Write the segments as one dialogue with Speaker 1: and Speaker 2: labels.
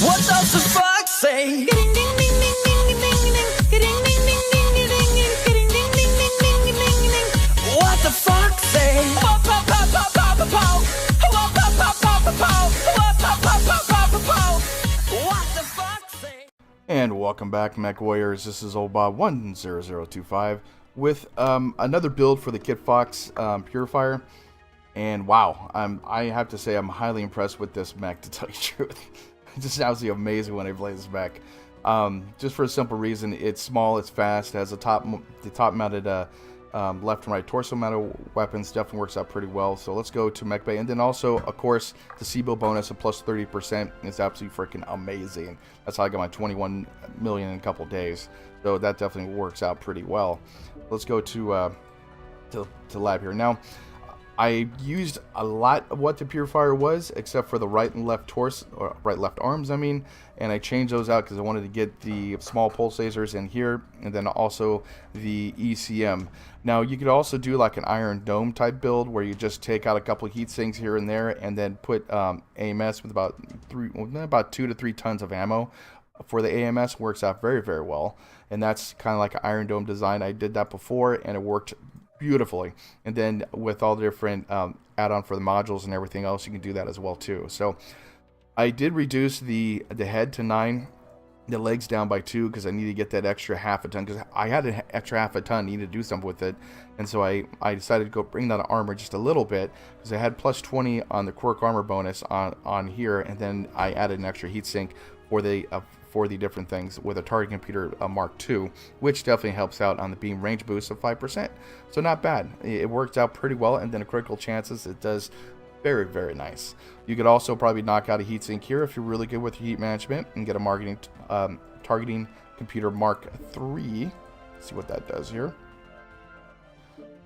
Speaker 1: What does the fox say? What the fox say? What the fox say?
Speaker 2: And welcome back, MechWarriors. This is Old Bob 10025 with another build for the Kitfox Purifier. And wow, I have to say I'm highly impressed with this mech, to tell you the truth. It's just absolutely amazing when I play this mech. Just for a simple reason, it's small, it's fast, it has the top mounted left and right torso mounted weapons. Definitely works out pretty well. So let's go to Mech Bay, and then also, of course, the C-Bill bonus of plus 30% is absolutely freaking amazing. That's how I got my 21 million in a couple days. So that definitely works out pretty well. Let's go to lab here now. I used a lot of what the Purifier was, except for the right and left torso, or right left arms, I mean, and I changed those out because I wanted to get the small pulse lasers in here, and then also the ECM. Now you could also do like an Iron Dome type build where you just take out a couple of heat sinks here and there, and then put AMS with about 2 to 3 tons of ammo. For the AMS, works out very, very well, and that's kind of like an Iron Dome design. I did that before, and it worked beautifully. And then with all the different add-on for the modules and everything else, you can do that as well too. So I did reduce the head to 9, the legs down by 2, because I need to get that extra half a ton, because I had an extra half a ton, needed to do something with it. And so I decided to go bring down the armor just a little bit, because I had plus 20 on the quirk armor bonus on here, and then I added an extra heatsink for the different things with a target computer Mark II, which definitely helps out on the beam range boost of 5%. So not bad. It worked out pretty well, and then the critical chances, it does very, very nice. You could also probably knock out a heatsink here if you're really good with your heat management, and get a targeting computer Mark III. Let's see what that does here.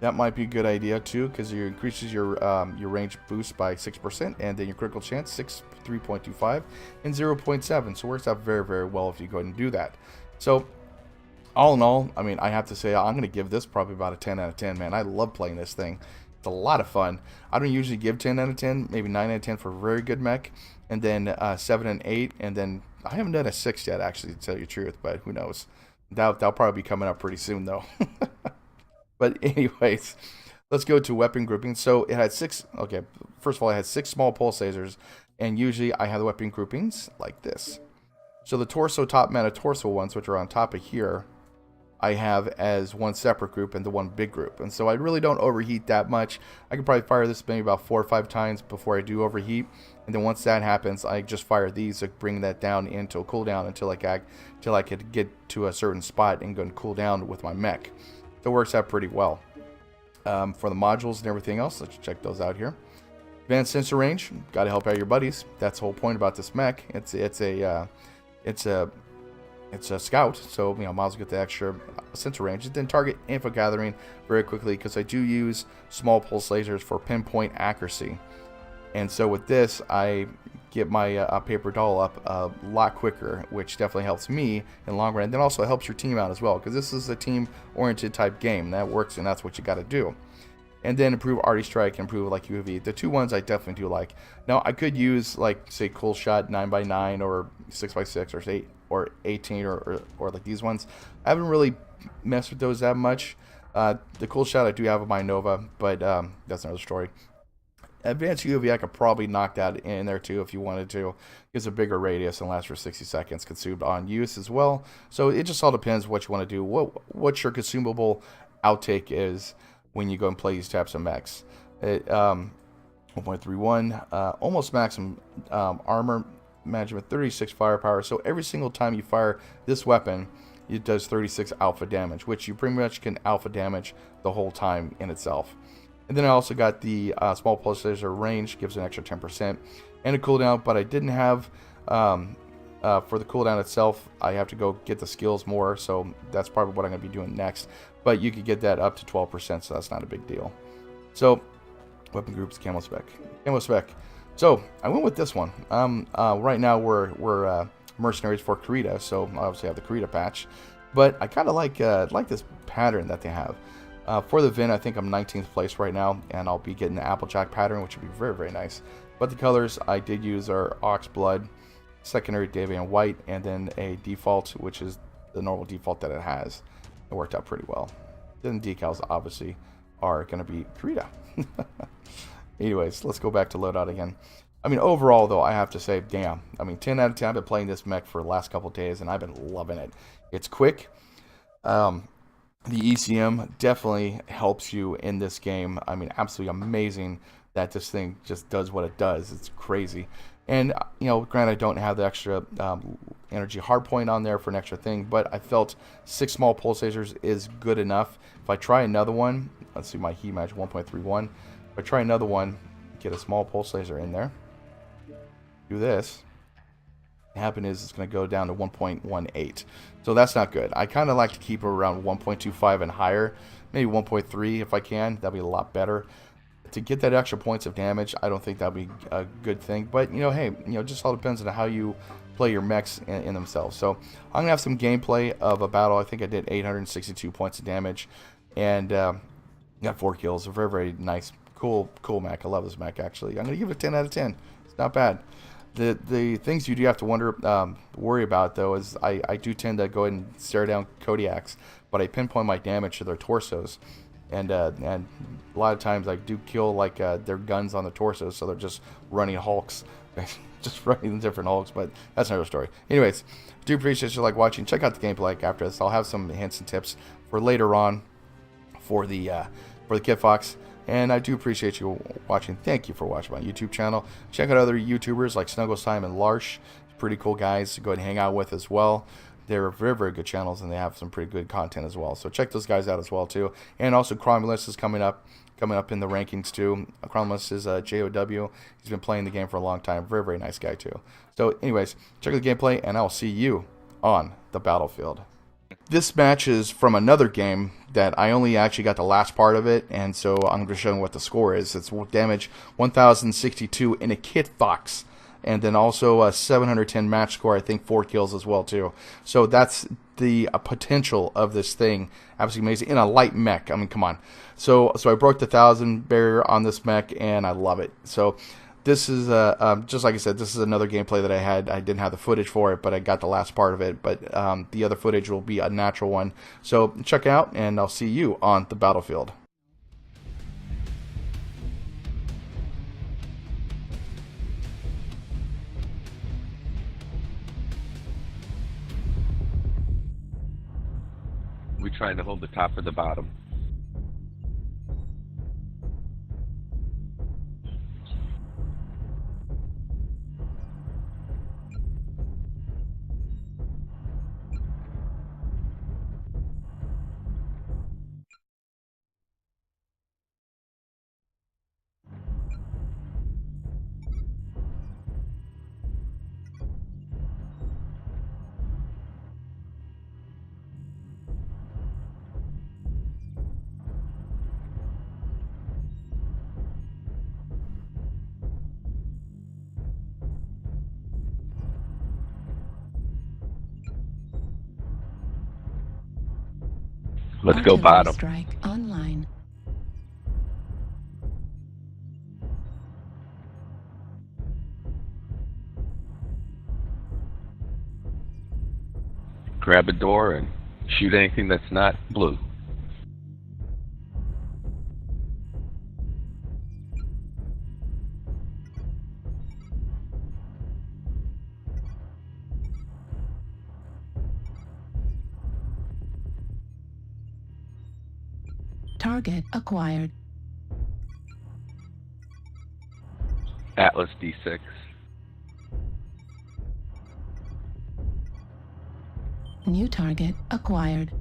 Speaker 2: That might be a good idea too, because it increases your range boost by 6%, and then your critical chance 3.25 and 0.7. So it works out very, very well if you go ahead and do that. So all in all, I mean, I have to say I'm going to give this probably about a 10 out of 10, man. I love playing this thing. It's a lot of fun. I don't usually give 10 out of 10, maybe 9 out of 10 for a very good mech, and then 7 and 8, and then I haven't done a 6 yet, actually, to tell you the truth, but who knows. That'll probably be coming up pretty soon, though. But anyways, let's go to weapon grouping. So it had 6, okay, first of all, I had 6 small pulse lasers, and usually I have the weapon groupings like this. So the torso top mounted torso ones, which are on top of here, I have as one separate group and the one big group. And so I really don't overheat that much. I could probably fire this maybe about 4 or 5 times before I do overheat. And then once that happens, I just fire these to bring that down into a cooldown until I could get to a certain spot and go and cool down with my mech. So it works out pretty well. For the modules and everything else, let's check those out here. Advanced sensor range, got to help out your buddies. That's the whole point about this mech. It's a scout, so you know, might as well get the extra sensor range. And then target info gathering very quickly, because I do use small pulse lasers for pinpoint accuracy. And so with this, I get my paper doll up a lot quicker, which definitely helps me in the long run. And then also helps your team out as well, because this is a team-oriented type game. That works, and that's what you got to do. And then improve arty strike, improve like UAV. The 2 ones I definitely do like. Now I could use like say cool shot 9x9 or 6x6 or 8 or 18 or like these ones. I haven't really messed with those that much. The cool shot I do have on my Nova, but that's another story. Advanced UAV I could probably knock that in there too if you wanted to. Gives a bigger radius and lasts for 60 seconds. Consumed on use as well. So it just all depends what you want to do. What your consumable outtake is when you go and play these types of mechs. 1.31, almost maximum armor management, 36 firepower. So every single time you fire this weapon, it does 36 alpha damage, which you pretty much can alpha damage the whole time in itself. And then I also got the small pulse laser range, gives an extra 10%, and a cooldown, but I didn't have, for the cooldown itself, I have to go get the skills more, so that's probably what I'm going to be doing next. But you could get that up to 12%, so that's not a big deal. So, weapon groups, camo spec. So, I went with this one. Right now we're mercenaries for Krita, so I obviously have the Krita patch. But I kind of like this pattern that they have. For the VIN, I think I'm 19th place right now, and I'll be getting the Applejack pattern, which would be very, very nice. But the colors I did use are Ox Blood, secondary Davian white, and then a default, which is the normal default that it has. It worked out pretty well. Then decals obviously are going to be Krita. Anyways, let's go back to loadout again. I mean, overall though, I have to say, damn. I mean, 10 out of 10. I've been playing this mech for the last couple of days, and I've been loving it. It's quick. The ECM definitely helps you in this game. I mean, absolutely amazing that this thing just does what it does. It's crazy. And, you know, granted, I don't have the extra energy hardpoint on there for an extra thing, but I felt 6 small pulse lasers is good enough. If I try another one, let's see, my heat match 1.31. If I try another one, get a small pulse laser in there, do this, what happen is it's going to go down to 1.18. So that's not good. I kind of like to keep it around 1.25 and higher, maybe 1.3 if I can. That'd be a lot better. To get that extra points of damage, I don't think that'd be a good thing. But, you know, hey, you know, just all depends on how you play your mechs in themselves. So I'm going to have some gameplay of a battle. I think I did 862 points of damage. And got 4 kills. A very, very nice, cool mech. I love this mech, actually. I'm going to give it a 10 out of 10. It's not bad. The things you do have to worry about, though, is I do tend to go ahead and stare down Kodiaks, but I pinpoint my damage to their torsos. And a lot of times I do kill like their guns on the torsos, so they're just running hulks, just running different hulks. But that's another story. Anyways, do appreciate you like watching. Check out the gameplay after this. I'll have some hints and tips for later on for the Kitfox. And I do appreciate you watching. Thank you for watching my YouTube channel. Check out other YouTubers like Snuggle Simon Larsh. Pretty cool guys to go ahead and hang out with as well. They're very, very good channels, and they have some pretty good content as well. So check those guys out as well too. And also Cromulus is coming up in the rankings too. Cromulus is JOW. He's been playing the game for a long time. Very, very nice guy too. So anyways, check out the gameplay, and I'll see you on the battlefield. This match is from another game that I only actually got the last part of it, and so I'm going to show you what the score is. It's damage 1062 in a Kitfox, and then also a 710 match score. I think 4 kills as well too. So that's the potential of this thing. Absolutely amazing in a light mech. I mean, come on. So I broke the 1,000 barrier on this mech, and I love it. So this is just like I said, this is another gameplay that I had. I didn't have the footage for it, but I got the last part of it. But the other footage will be a natural one. So check out, and I'll see you on the battlefield.
Speaker 3: We trying to hold the top or the bottom. Let's go bottom.
Speaker 4: Strike online.
Speaker 3: Grab a door and shoot anything that's not blue.
Speaker 4: Target acquired.
Speaker 3: Atlas D6.
Speaker 4: New target acquired.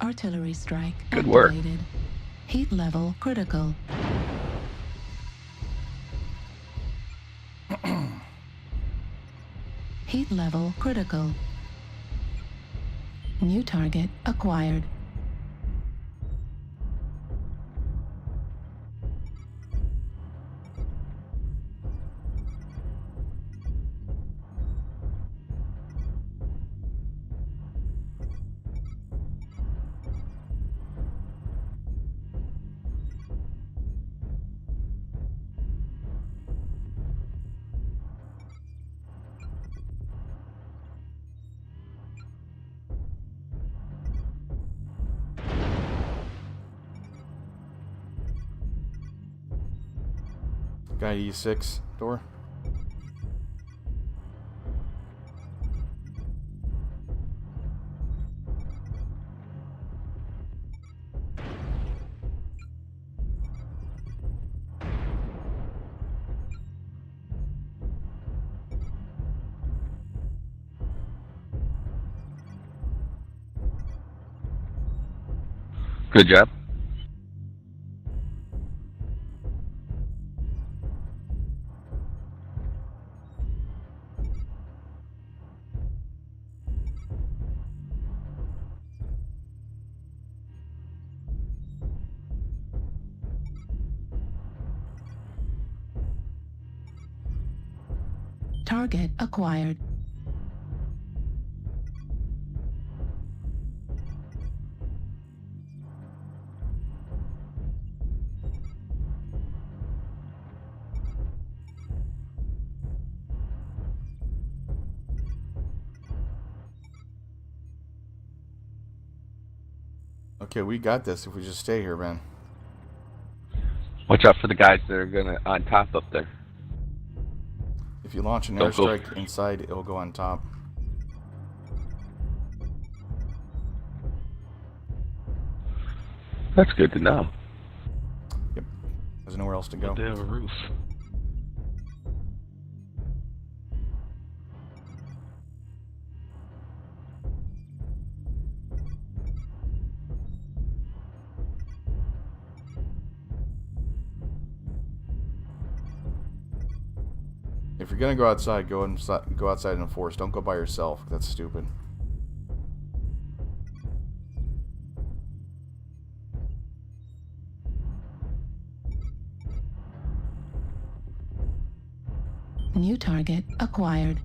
Speaker 4: Artillery strike
Speaker 3: Good work.
Speaker 4: activated. Heat level critical. Heat level critical. New target acquired.
Speaker 2: Guy E6 door.
Speaker 3: Good job.
Speaker 4: Target acquired.
Speaker 2: Okay, we got this if we just stay here, man.
Speaker 3: Watch out for the guys that are gonna on top up there.
Speaker 2: If you launch an
Speaker 3: Don't go.
Speaker 2: airstrike inside, it'll go on top.
Speaker 3: That's good to know.
Speaker 2: Yep. There's nowhere else to go.
Speaker 5: They have a roof.
Speaker 2: If you're gonna go outside, go outside in the forest. Don't go by yourself. That's stupid.
Speaker 4: New target acquired.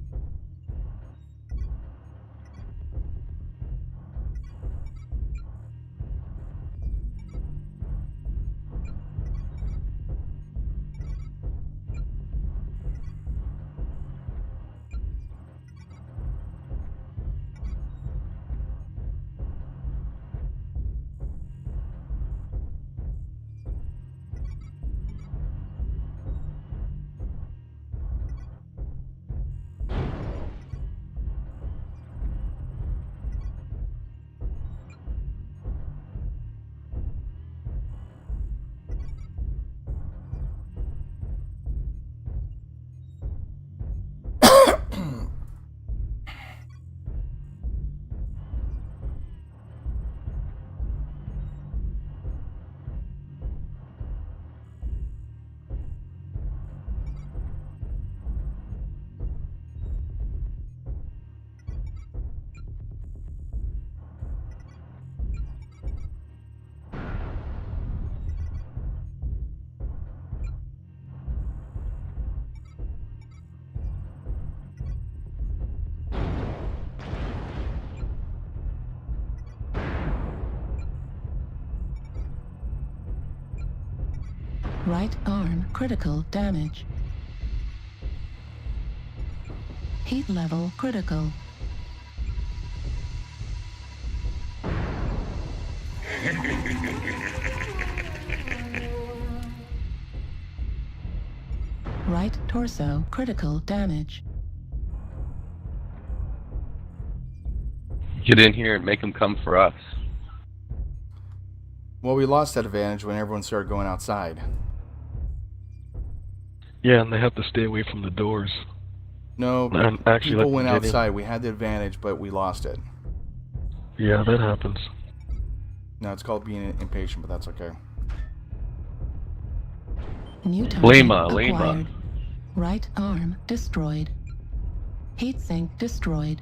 Speaker 4: Right arm critical damage. Heat level critical. Right torso critical damage.
Speaker 3: Get in here and make them come for us.
Speaker 2: Well, we lost that advantage when everyone started going outside.
Speaker 5: Yeah, and they have to stay away from the doors.
Speaker 2: No,
Speaker 5: And actually,
Speaker 2: people
Speaker 5: like,
Speaker 2: went
Speaker 5: get in.
Speaker 2: outside. We had the advantage, but we lost it.
Speaker 5: Yeah, that happens.
Speaker 2: No, it's called being impatient, but that's okay.
Speaker 4: New target
Speaker 3: Lima.
Speaker 4: acquired. Right arm destroyed. Heatsink destroyed.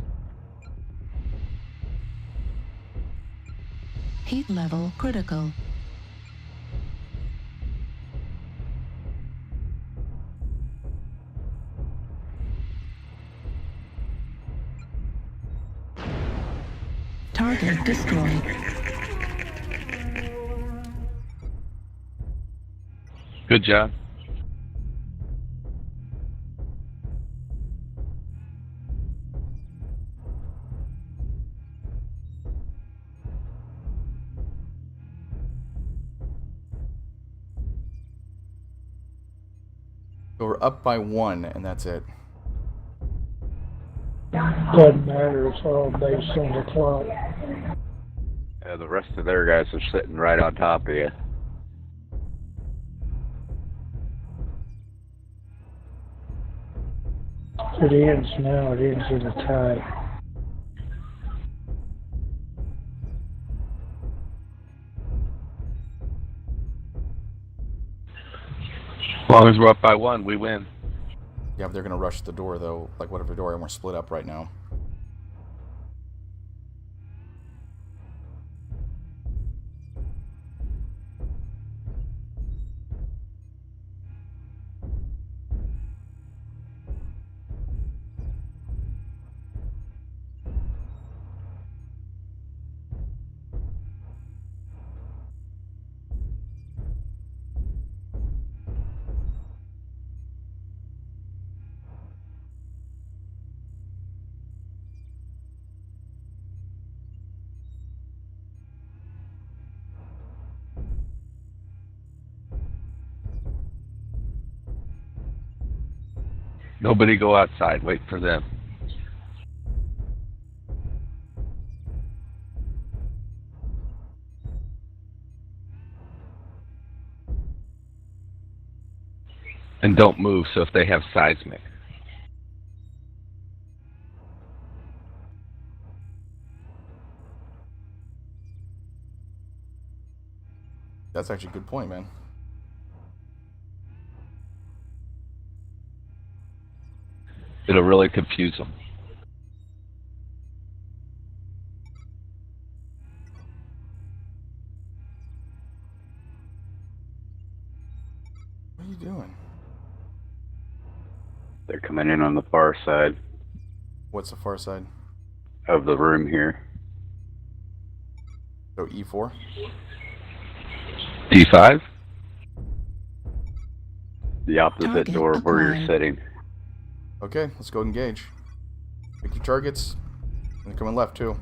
Speaker 4: Heat level critical. Target destroyed.
Speaker 3: Good job.
Speaker 2: So we're up by 1, and that's it.
Speaker 6: Doesn't matter, it's all based on the clock.
Speaker 7: The rest of their guys are sitting right on top of you.
Speaker 6: It ends now, it ends in a tie.
Speaker 3: As long as we're up by 1, we win.
Speaker 2: Yeah, but they're going to rush the door, though, like whatever door, and we're split up right now.
Speaker 3: Nobody go outside. Wait for them. And don't move, so if they have seismic.
Speaker 2: That's actually a good point, man.
Speaker 3: It'll really confuse them.
Speaker 2: What are you doing?
Speaker 7: They're coming in on the far side
Speaker 2: What's the far side?
Speaker 7: of the room here.
Speaker 2: So E4?
Speaker 3: D5?
Speaker 7: The opposite
Speaker 4: Target
Speaker 7: door of where you're
Speaker 4: acquired.
Speaker 7: sitting.
Speaker 2: Okay, let's go engage. Pick your targets. And they're coming left, too.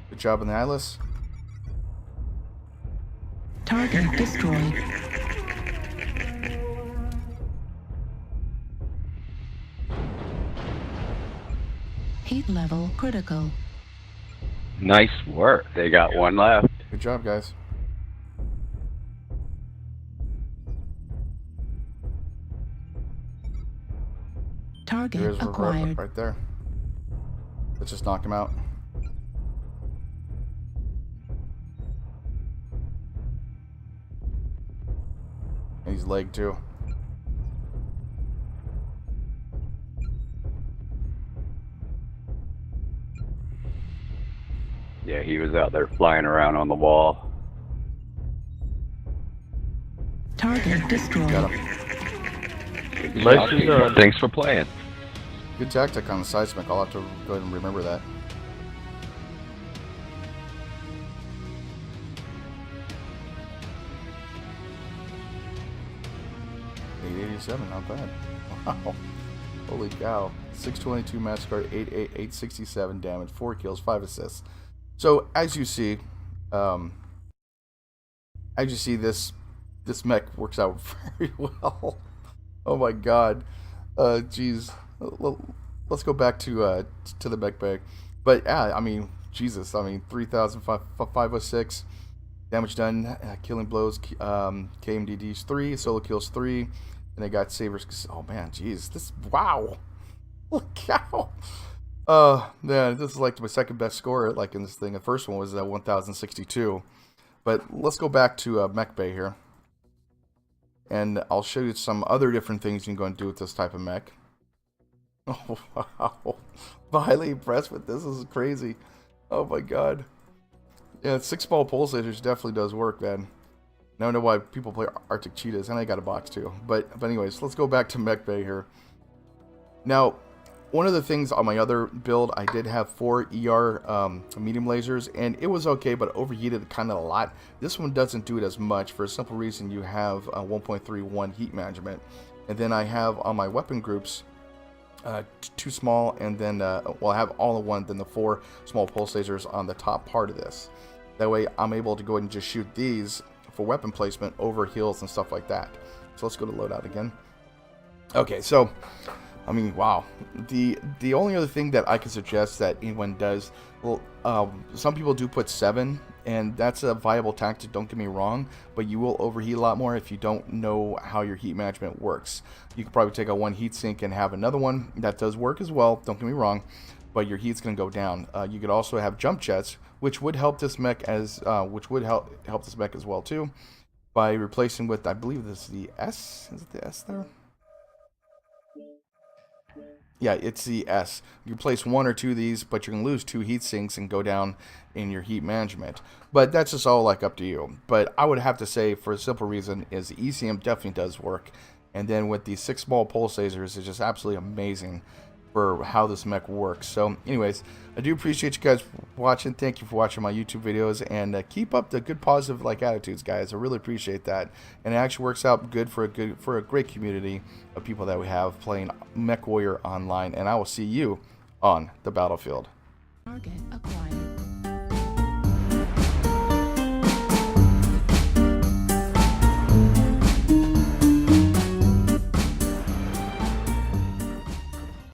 Speaker 2: Good job on the Atlas.
Speaker 4: Target destroyed. Heat level critical.
Speaker 3: Nice work.
Speaker 7: They got one left.
Speaker 2: Good job, guys.
Speaker 4: Target
Speaker 2: There's a
Speaker 4: acquired.
Speaker 2: right there. Let's just knock him out. And he's leg too.
Speaker 7: Yeah, he was out there flying around on the wall.
Speaker 4: Target destroyed.
Speaker 2: Got him.
Speaker 3: Nicely done. Thanks for playing.
Speaker 2: Good tactic on the seismic. I'll have to go ahead and remember that. $887, not bad. Wow. Holy cow. 622 match score, 867 damage, 4 kills, 5 assists. So as you see, this mech works out very well. Oh my god. Geez. Let's go back to the mech bag. But yeah, I mean, Jesus. I mean, 3,506 damage done, killing blows, KMDDs 3, solo kills 3, and they got sabers. Oh man, jeez. Wow. Holy cow. Man, this is like my second best score like in this thing. The first one was 1062. But let's go back to Mech Bay here. And I'll show you some other different things you can go and do with this type of mech. Oh, wow. I'm highly impressed with this. This is crazy. Oh my god. Yeah, 6-ball pulsators definitely does work, man. Now I know why people play Arctic Cheetahs, and I got a box too. But anyways, let's go back to Mech Bay here. Now, one of the things on my other build, I did have 4 ER medium lasers, and it was okay, but overheated kind of a lot. This one doesn't do it as much for a simple reason. You have 1.31 heat management, and then I have on my weapon groups 2 small, and then well, I have all in one, then the 4 small pulse lasers on the top part of this. That way I'm able to go ahead and just shoot these for weapon placement over hills and stuff like that. So let's go to loadout again. Okay, so I mean, wow. The only other thing that I can suggest that anyone does, well, some people do put 7, and that's a viable tactic, don't get me wrong, but you will overheat a lot more if you don't know how your heat management works. You could probably take a 1 heat sink and have another one. That does work as well, don't get me wrong, but your heat's going to go down. You could also have jump jets, which would help this mech as help this mech as well too, by replacing with, I believe this is the S. Is it the S there? Yeah, it's the S. You place 1 or 2 of these, but you're going to lose 2 heat sinks and go down in your heat management. But that's just all like up to you. But I would have to say, for a simple reason, is the ECM definitely does work. And then with the 6 small pulse lasers, it's just absolutely amazing for how this mech works. So anyways, I do appreciate you guys watching. Thank you for watching my YouTube videos, and keep up the good positive attitudes, guys. I really appreciate that, and it actually works out good for a great community of people that we have playing MechWarrior online. And I will see you on the battlefield.
Speaker 4: Target acquired.